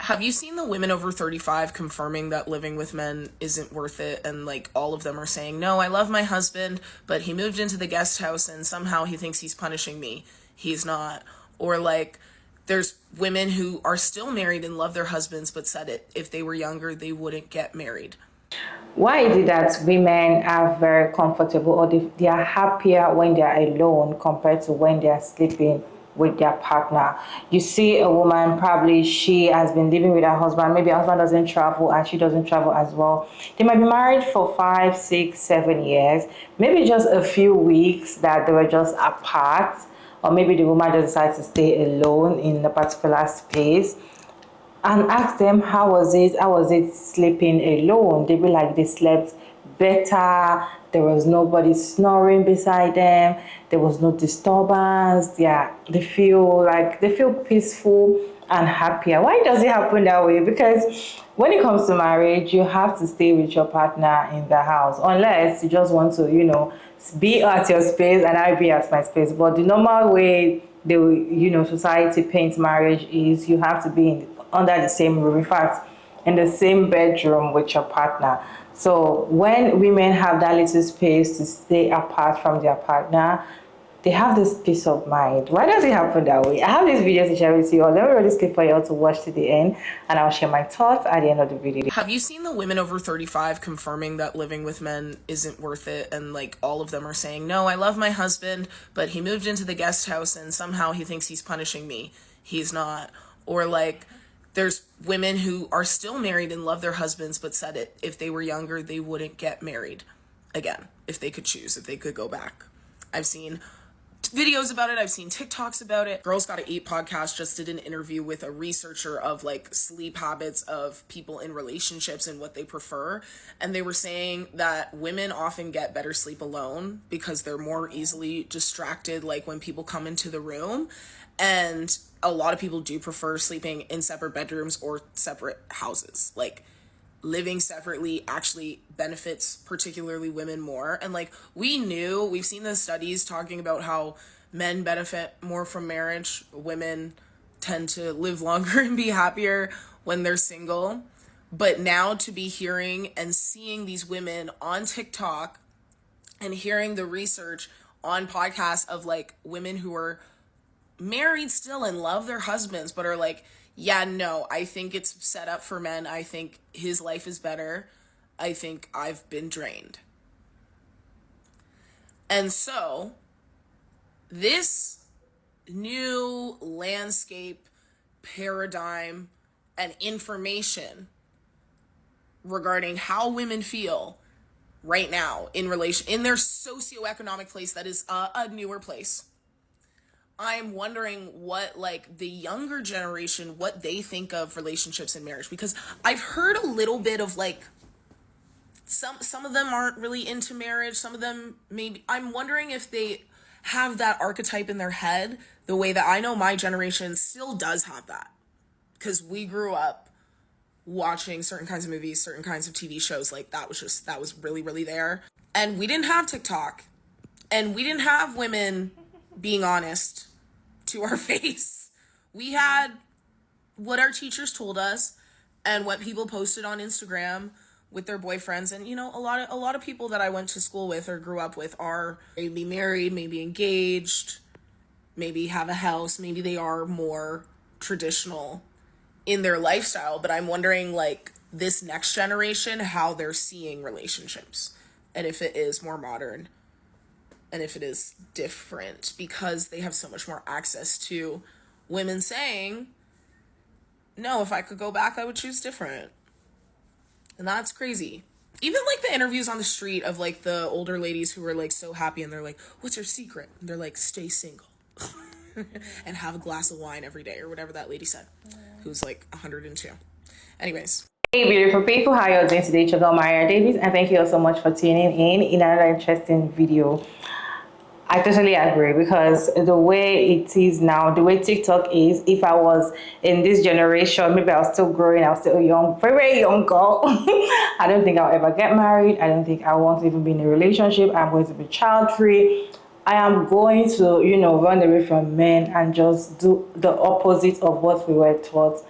Have you seen the women over 35 confirming that living with men isn't worth it? And like all of them are saying, no, I love my husband, but he moved into the guest house and somehow he thinks he's punishing me. He's not. Or like there's women who are still married and love their husbands, but said it if they were younger, they wouldn't get married. Why is it that women are very comfortable or they are happier when they are alone compared to when they are sleeping with their partner? You see a woman, probably she has been living with her husband, maybe her husband doesn't travel and she doesn't travel as well. They might be married for 5, 6, 7 years, maybe just a few weeks that they were just apart, or maybe the woman just decides to stay alone in a particular space, and ask them how was it sleeping alone. They be like they slept better, there was nobody snoring beside them, there was no disturbance. Yeah, they feel peaceful and happier. Why does it happen that way? Because when it comes to marriage, you have to stay with your partner in the house, unless you just want to, be at your space and I be at my space. But the normal way society paints marriage is you have to be under the same roof, in fact in the same bedroom with your partner. So when women have that little space to stay apart from their partner, they have this peace of mind. Why does it happen that way? I have this video to share with you all. Let me really skip for you all to watch to the end, and I'll share my thoughts at the end of the video. Have you seen the women over 35 confirming that living with men isn't worth it? And like all of them are saying, no, I love my husband, but he moved into the guest house and somehow he thinks he's punishing me. He's not. Or like there's women who are still married and love their husbands, but said it if they were younger, they wouldn't get married again if they could choose, if they could go back. I've seen videos about it. I've seen TikToks about it. Girls Gotta Eat podcast just did an interview with a researcher of like sleep habits of people in relationships and what they prefer. And they were saying that women often get better sleep alone because they're more easily distracted, like when people come into the room. And a lot of people do prefer sleeping in separate bedrooms or separate houses. Like living separately actually benefits particularly women more. And like we've seen the studies talking about how men benefit more from marriage. Women tend to live longer and be happier when they're single. But now to be hearing and seeing these women on TikTok and hearing the research on podcasts of like women who are married still and love their husbands, but are like, yeah, no, I think it's set up for men. I think his life is better. I think I've been drained. And so this new landscape, paradigm, and information regarding how women feel right now in their socioeconomic place that is a newer place. I'm wondering what like the younger generation, what they think of relationships and marriage, because I've heard a little bit of like some of them aren't really into marriage. Some of them maybe. I'm wondering if they have that archetype in their head the way that I know my generation still does have that, because we grew up watching certain kinds of movies, certain kinds of TV shows. Like that was really, really there. And we didn't have TikTok, and we didn't have women being honest to our face. We had what our teachers told us and what people posted on Instagram with their boyfriends. And a lot of people that I went to school with or grew up with are maybe married, maybe engaged, maybe have a house, maybe they are more traditional in their lifestyle. But I'm wondering like this next generation, how they're seeing relationships, and if it is more modern and if it is different, because they have so much more access to women saying, no, if I could go back, I would choose different. And that's crazy. Even like the interviews on the street of like the older ladies who are like so happy and they're like, what's your secret? And they're like, stay single and have a glass of wine every day, or whatever that lady said, who's like 102. Anyways. Hey beautiful people, how are you doing today? It's your girl Maria Davis, and thank you all so much for tuning in another interesting video. I totally agree, because the way it is now, the way TikTok is, if I was in this generation, maybe I was still growing, I was still young, very, very young girl. I don't think I'll ever get married. I don't think I want to even be in a relationship. I'm going to be child free. I am going to, run away from men and just do the opposite of what we were taught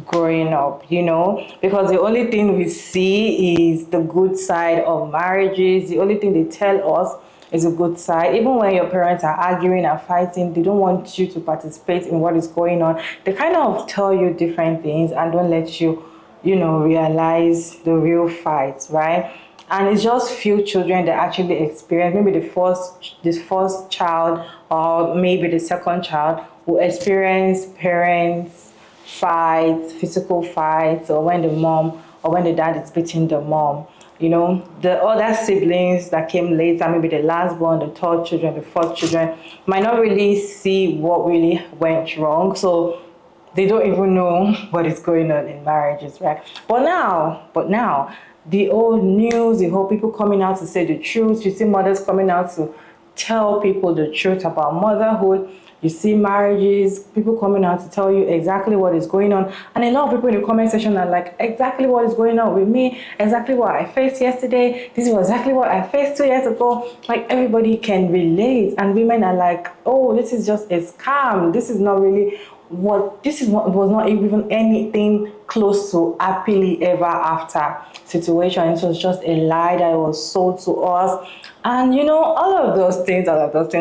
growing up, because the only thing we see is the good side of marriages. The only thing they tell us is a good side. Even when your parents are arguing and fighting, they don't want you to participate in what is going on. They kind of tell you different things and don't let you, realize the real fights, right? And it's just few children that actually experience, maybe this first child or maybe the second child will experience parents fights, physical fights, or when the mom or when the dad is beating the mom. The other siblings that came later, maybe the last born, the third children, the fourth children, might not really see what really went wrong. So they don't even know what is going on in marriages, right? But now, the old news, the whole people coming out to say the truth. You see mothers coming out to tell people the truth about motherhood. You see marriages, people coming out to tell you exactly what is going on. And a lot of people in the comment section are like, exactly what is going on with me, exactly what I faced yesterday, this is exactly what I faced 2 years ago. Like, everybody can relate. And women are like, oh, this is just a scam. This is not really was not even anything close to happily ever after situation. It was just a lie that was sold to us. And all of those things. I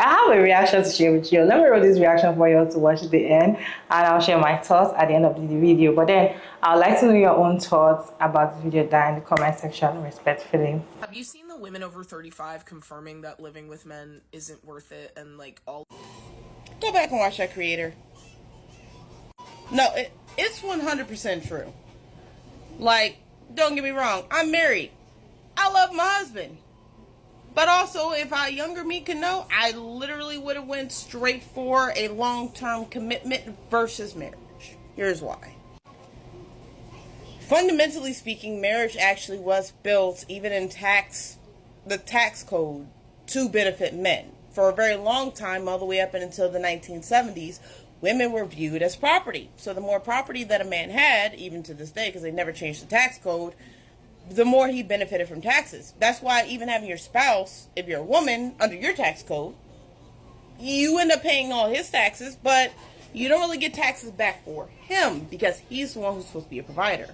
have a reaction to share with you. Let me roll this reaction for you to watch the end, and I'll share my thoughts at the end of the video. But then I'd like to know your own thoughts about the video down in the comment section, respectfully. Have you seen the women over 35 confirming that living with men isn't worth it and like all? Go back and watch that creator. No, it's 100% true. Like, don't get me wrong, I'm married. I love my husband. But also, if younger me could know, I literally would have went straight for a long-term commitment versus marriage. Here's why. Fundamentally speaking, marriage actually was built, even in the tax code, to benefit men. For a very long time, all the way up until the 1970s, women were viewed as property. So the more property that a man had, even to this day, because they never changed the tax code, the more he benefited from taxes. That's why even having your spouse, if you're a woman, under your tax code, you end up paying all his taxes, but you don't really get taxes back for him because he's the one who's supposed to be a provider.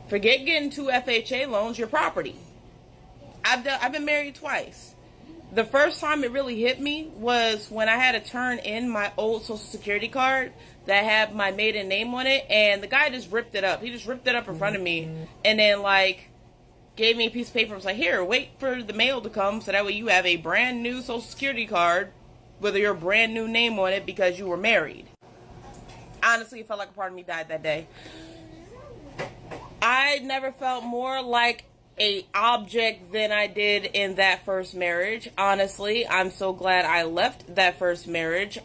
Forget getting 2 FHA loans, your property. I've been married twice. The first time it really hit me was when I had to turn in my old Social Security card that had my maiden name on it, and the guy just ripped it up. He just ripped it up in front of me, and then gave me a piece of paper and was like, here, wait for the mail to come so that way you have a brand new Social Security card with your brand new name on it because you were married. Honestly, it felt like a part of me died that day. I never felt more like a object than I did in that first marriage. Honestly, I'm so glad I left that first marriage.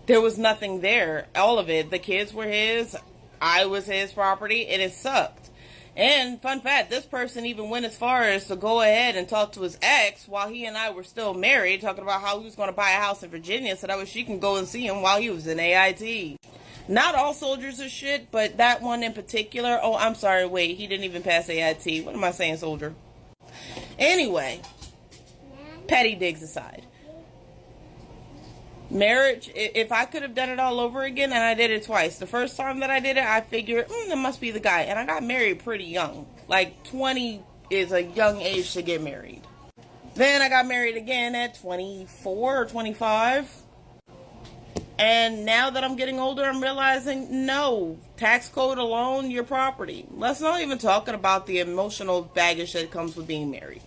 There was nothing there. All of it. The kids were his. I was his property, and it sucked. And fun fact, this person even went as far as to go ahead and talk to his ex while he and I were still married, talking about how he was going to buy a house in Virginia so that way she can go and see him while he was in AIT. Not all soldiers are shit, but that one in particular. Oh, I'm sorry, wait, he didn't even pass AIT. What am I saying, soldier? Anyway, petty digs aside. Marriage, if I could have done it all over again, and I did it twice. The first time that I did it, I figured, that must be the guy. And I got married pretty young. Like, 20 is a young age to get married. Then I got married again at 24 or 25. And now that I'm getting older, I'm realizing, no, tax code alone, your property. Let's not even talking about the emotional baggage that comes with being married.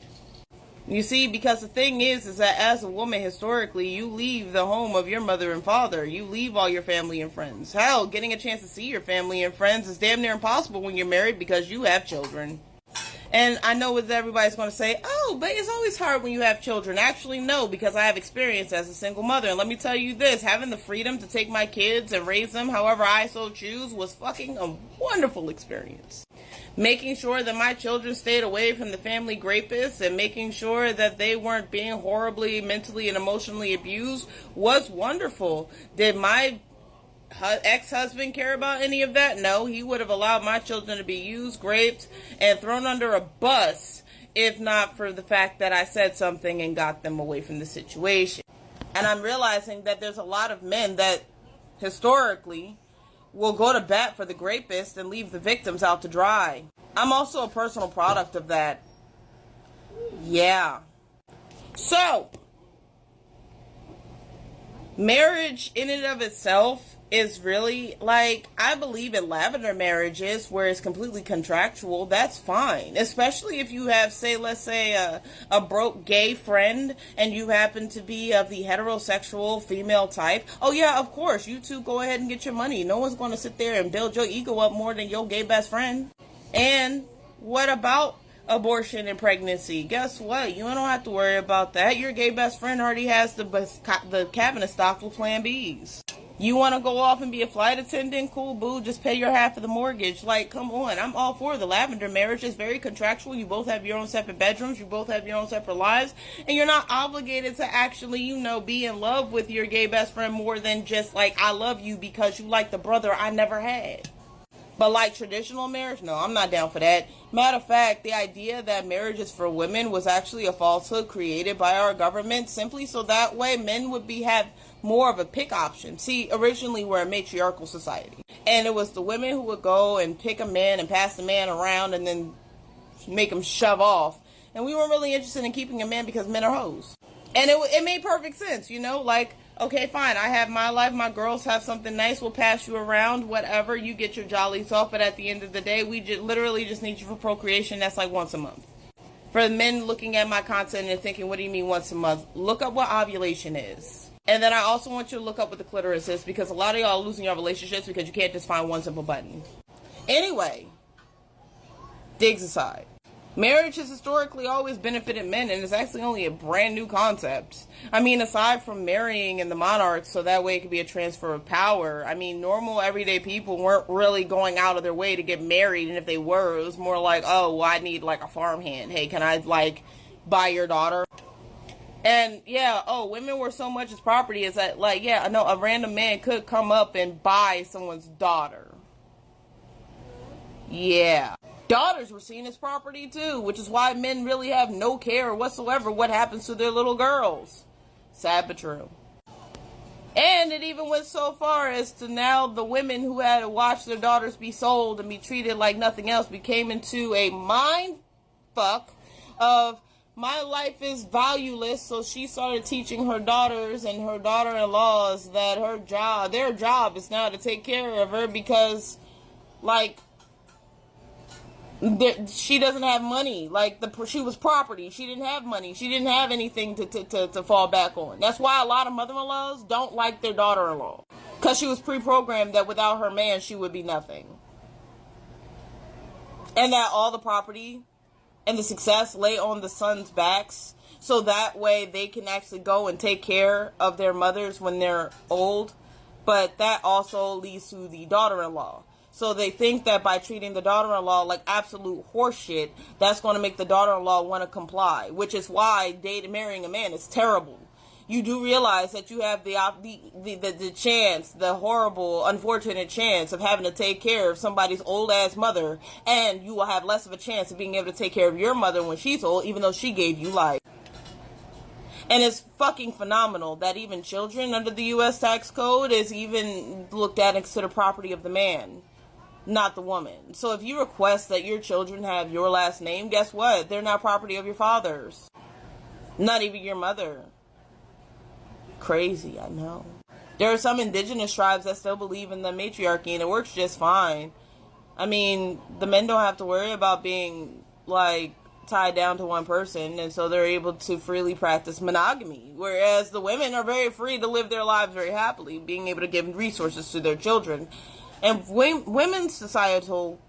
You see, because the thing is that as a woman, historically, you leave the home of your mother and father. You leave all your family and friends. Hell, getting a chance to see your family and friends is damn near impossible when you're married because you have children. And I know what everybody's going to say, oh, but it's always hard when you have children. Actually, no, because I have experience as a single mother. And let me tell you this, having the freedom to take my kids and raise them however I so choose was fucking a wonderful experience. Making sure that my children stayed away from the family rapists and making sure that they weren't being horribly mentally and emotionally abused was wonderful. Did my ex-husband care about any of that? No, he would have allowed my children to be used, raped, and thrown under a bus if not for the fact that I said something and got them away from the situation. And I'm realizing that there's a lot of men that historically will go to bat for the rapists and leave the victims out to dry. I'm also a personal product of that. Yeah. So, marriage in and of itself is really, like, I believe in lavender marriages where it's completely contractual. That's fine. Especially if you have, say, let's say a broke gay friend and you happen to be of the heterosexual female type. Oh yeah, of course, you two go ahead and get your money. No one's going to sit there and build your ego up more than your gay best friend. And what about abortion and pregnancy? Guess what? You don't have to worry about that. Your gay best friend already has the cabinet stocked with plan Bs. You want to go off and be a flight attendant? Cool, boo. Just pay your half of the mortgage. Like, come on. I'm all for the lavender marriage. It's very contractual. You both have your own separate bedrooms. You both have your own separate lives. And you're not obligated to actually, be in love with your gay best friend more than just, like, I love you because you like the brother I never had. But like traditional marriage, no, I'm not down for that. Matter of fact, the idea that marriage is for women was actually a falsehood created by our government simply so that way men would have more of a pick option. See, originally we're a matriarchal society. And it was the women who would go and pick a man and pass the man around and then make him shove off. And we weren't really interested in keeping a man because men are hoes. And it made perfect sense, like, okay, fine, I have my life, my girls have something nice, we'll pass you around, whatever, you get your jollies off, but at the end of the day, we literally just need you for procreation. That's like once a month. For men looking at my content and thinking, what do you mean once a month? Look up what ovulation is. And then I also want you to look up what the clitoris is, because a lot of y'all are losing your relationships because you can't just find one simple button. Anyway, digs aside. Marriage has historically always benefited men, and it's actually only a brand new concept. I mean, aside from marrying and the monarchs, so that way it could be a transfer of power. I mean, normal everyday people weren't really going out of their way to get married, and if they were, it was more like, oh, well, I need like a farmhand. Hey, can I like buy your daughter? And yeah, women were so much as property is that, like, yeah, I know a random man could come up and buy someone's daughter. Yeah. Daughters were seen as property too, which is why men really have no care whatsoever what happens to their little girls. Sad but true. And it even went so far as to now the women who had to watch their daughters be sold and be treated like nothing else became into a mind fuck of my life is valueless, so she started teaching her daughters and her daughter-in-laws that their job is now to take care of her because, like, she doesn't have money. Like, she was property. She didn't have money. She didn't have anything to fall back on. That's why a lot of mother-in-laws don't like their daughter-in-law. Because she was pre-programmed that without her man, she would be nothing. And that all the property and the success lay on the sons' backs. So that way they can actually go and take care of their mothers when they're old. But that also leads to the daughter-in-law. So they think that by treating the daughter-in-law like absolute horseshit, that's going to make the daughter-in-law want to comply, which is why marrying a man is terrible. You do realize that you have the chance, the horrible, unfortunate chance of having to take care of somebody's old-ass mother, and you will have less of a chance of being able to take care of your mother when she's old, even though she gave you life. And it's fucking phenomenal that even children under the U.S. tax code is even looked at and considered property of the man, not the woman. So if you request that your children have your last name, guess what? They're not property of your fathers. Not even your mother. Crazy, I know. There are some indigenous tribes that still believe in the matriarchy, and it works just fine. I mean, the men don't have to worry about being, like, tied down to one person, and so they're able to freely practice monogamy, whereas the women are very free to live their lives very happily, being able to give resources to their children. And women's societal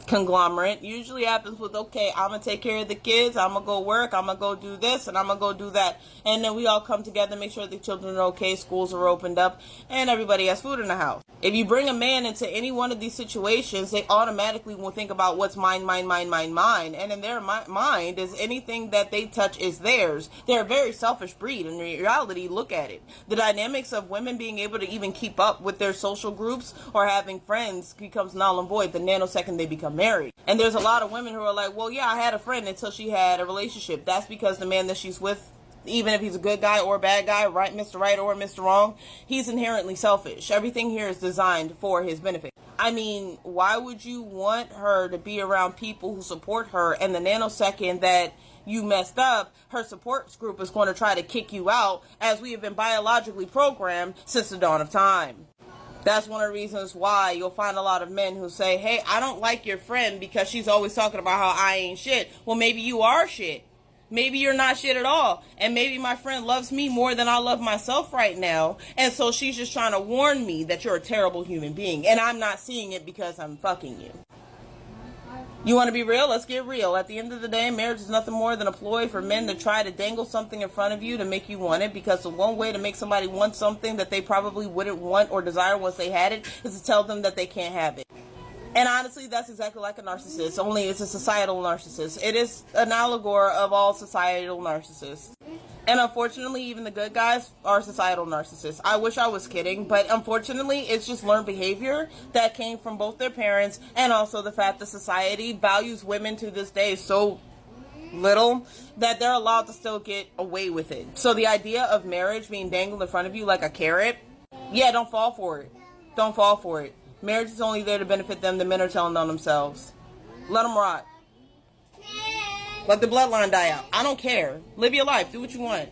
conglomerate usually happens with, okay, I'm going to take care of the kids, I'm going to go work, I'm going to go do this, and I'm going to go do that. And then we all come together, make sure the children are okay, schools are opened up, and everybody has food in the house. If you bring a man into any one of these situations, they automatically will think about what's mine. And in their mind is anything that they touch is theirs. They're a very selfish breed. In reality, look at it. The dynamics of women being able to even keep up with their social groups or having friends becomes null and void the nanosecond they become married. And there's a lot of women who are like, well, yeah, I had a friend until she had a relationship. That's because the man that she's with even if he's a good guy or a bad guy, right, Mr. Right or Mr. Wrong, he's inherently selfish. Everything here is designed for his benefit. I mean, why would you want her to be around people who support her, and the nanosecond that you messed up, her support group is going to try to kick you out, as we have been biologically programmed since the dawn of time. That's one of the reasons why you'll find a lot of men who say, hey, I don't like your friend because she's always talking about how I ain't shit. Well, maybe you are shit. Maybe you're not shit at all. And maybe my friend loves me more than I love myself right now. And so she's just trying to warn me that you're a terrible human being. And I'm not seeing it because I'm fucking you. You want to be real? Let's get real. At the end of the day, marriage is nothing more than a ploy for men to try to dangle something in front of you to make you want it, because the one way to make somebody want something that they probably wouldn't want or desire once they had it is to tell them that they can't have it. And honestly, that's exactly like a narcissist, only it's a societal narcissist. It is an allegory of all societal narcissists. And unfortunately, even the good guys are societal narcissists. I wish I was kidding, but unfortunately, it's just learned behavior that came from both their parents, and also the fact that society values women to this day so little that they're allowed to still get away with it. So the idea of marriage being dangled in front of you like a carrot, yeah, don't fall for it. Don't fall for it. Marriage is only there to benefit them. The men are telling on themselves. Let them rot. Let the bloodline die out. I don't care. Live your life. Do what you want.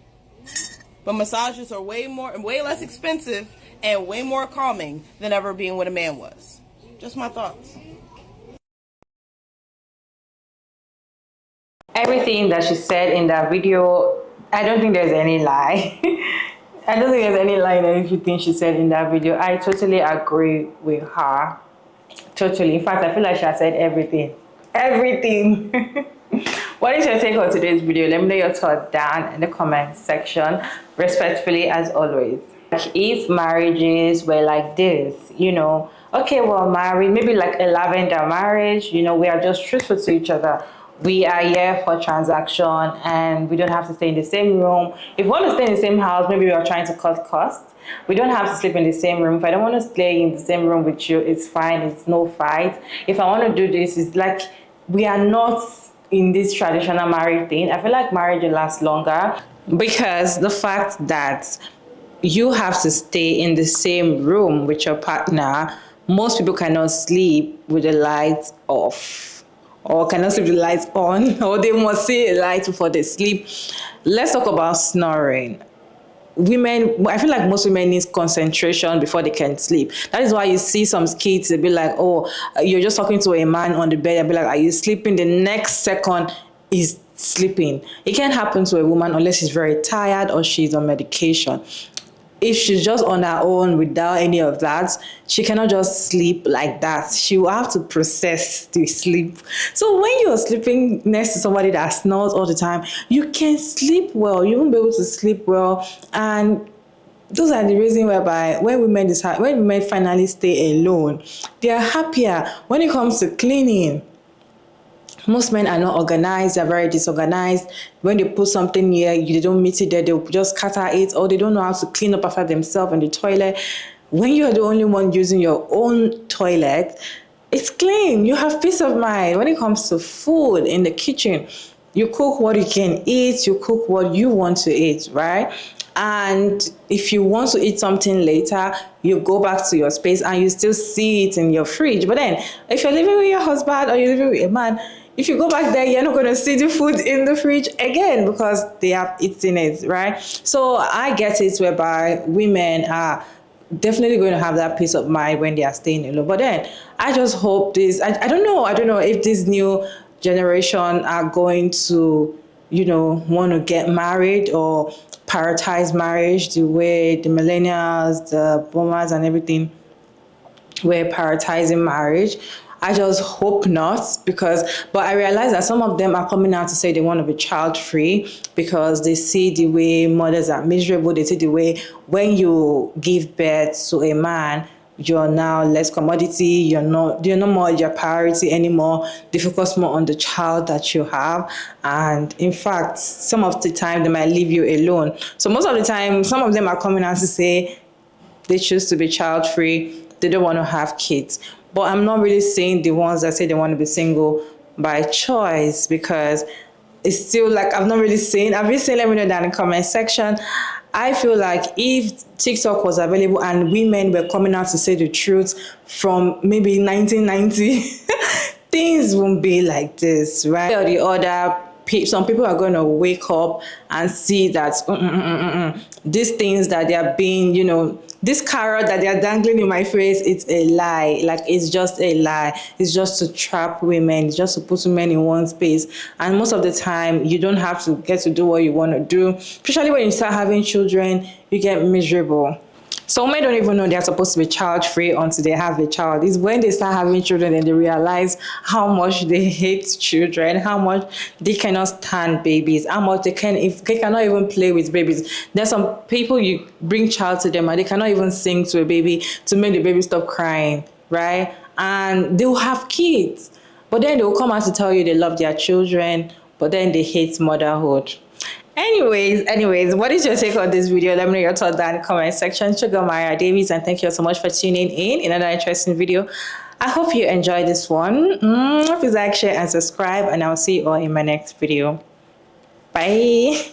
But massages are way less expensive and way more calming than ever being with a man was. Just my thoughts. Everything that she said in that video, I don't think there's any lie. I don't think there's any lie in everything she said in that video. I totally agree with her. Totally. In fact, I feel like she has said everything. Everything. What is your take on today's video? Let me know your thoughts down in the comment section. Respectfully, as always. If marriages were like this, okay, we're married, maybe like a lavender marriage, we are just truthful to each other. We are here for transaction and we don't have to stay in the same room. If we want to stay in the same house, maybe we are trying to cut costs. We don't have to sleep in the same room. If I don't want to stay in the same room with you, it's fine. It's no fight. If I want to do this, it's like we are not in this traditional marriage thing. I feel like marriage will last longer because the fact that you have to stay in the same room with your partner, most people cannot sleep with the lights off or cannot sleep with the lights on, or they must see a light before they sleep. Let's talk about snoring. Women, I feel like most women need concentration before they can sleep. That is why you see some kids, they'll be like, oh, you're just talking to a man on the bed, and be like, are you sleeping? The next second is sleeping. It can't happen to a woman unless she's very tired or she's on medication. If she's just on her own without any of that, she cannot just sleep like that. She will have to process the sleep. So when you're sleeping next to somebody that snores all the time, you can sleep well. You won't be able to sleep well. And those are the reasons whereby when women finally stay alone, they are happier. When it comes to cleaning, most men are not organized, they're very disorganized. When they put something here, they don't meet it there, they'll just scatter it, or they don't know how to clean up after themselves in the toilet. When you're the only one using your own toilet, it's clean. You have peace of mind. When it comes to food in the kitchen, you cook what you can eat, you cook what you want to eat, right? And if you want to eat something later, you go back to your space and you still see it in your fridge. But then if you're living with your husband or you're living with a man, if you go back there, you're not going to see the food in the fridge again because they have eaten it, right? So I get it whereby women are definitely going to have that peace of mind when they are staying alone. But then I just hope I don't know if this new generation are going to, want to get married or prioritize marriage the way the millennials, the boomers and everything were prioritizing marriage. I just hope not, but I realize that some of them are coming out to say they want to be child free because they see the way mothers are miserable. They see the way when you give birth to a man, you're now less commodity. You're not more your priority anymore. They focus more on the child that you have. And in fact, some of the time they might leave you alone. So most of the time, some of them are coming out to say they choose to be child free. They don't want to have kids. But I'm not really saying the ones that say they want to be single by choice, because it's still like I've not really seen. I've been saying, let me know down in the comment section. I feel like if TikTok was available and women were coming out to say the truth from maybe 1990, things won't be like this, right? Or the other, some people are going to wake up and see that these things that they are being, this carrot that they are dangling in my face, it's a lie. Like, it's just a lie. It's just to trap women. It's just to put women in one space. And most of the time, you don't have to get to do what you want to do. Especially when you start having children, you get miserable. Some men don't even know they're supposed to be child-free until they have a child. It's when they start having children and they realize how much they hate children, how much they cannot stand babies, how much they cannot even play with babies. There's some people you bring child to them and they cannot even sing to a baby to make the baby stop crying, right? And they will have kids, but then they will come out to tell you they love their children, but then they hate motherhood. Anyways, what is your take on this video? Let me know your thoughts down in the comment section. Sugar Maya Davies, and thank you so much for tuning in another interesting video. I hope you enjoyed this one. Please like, share, and subscribe, and I'll see you all in my next video. Bye.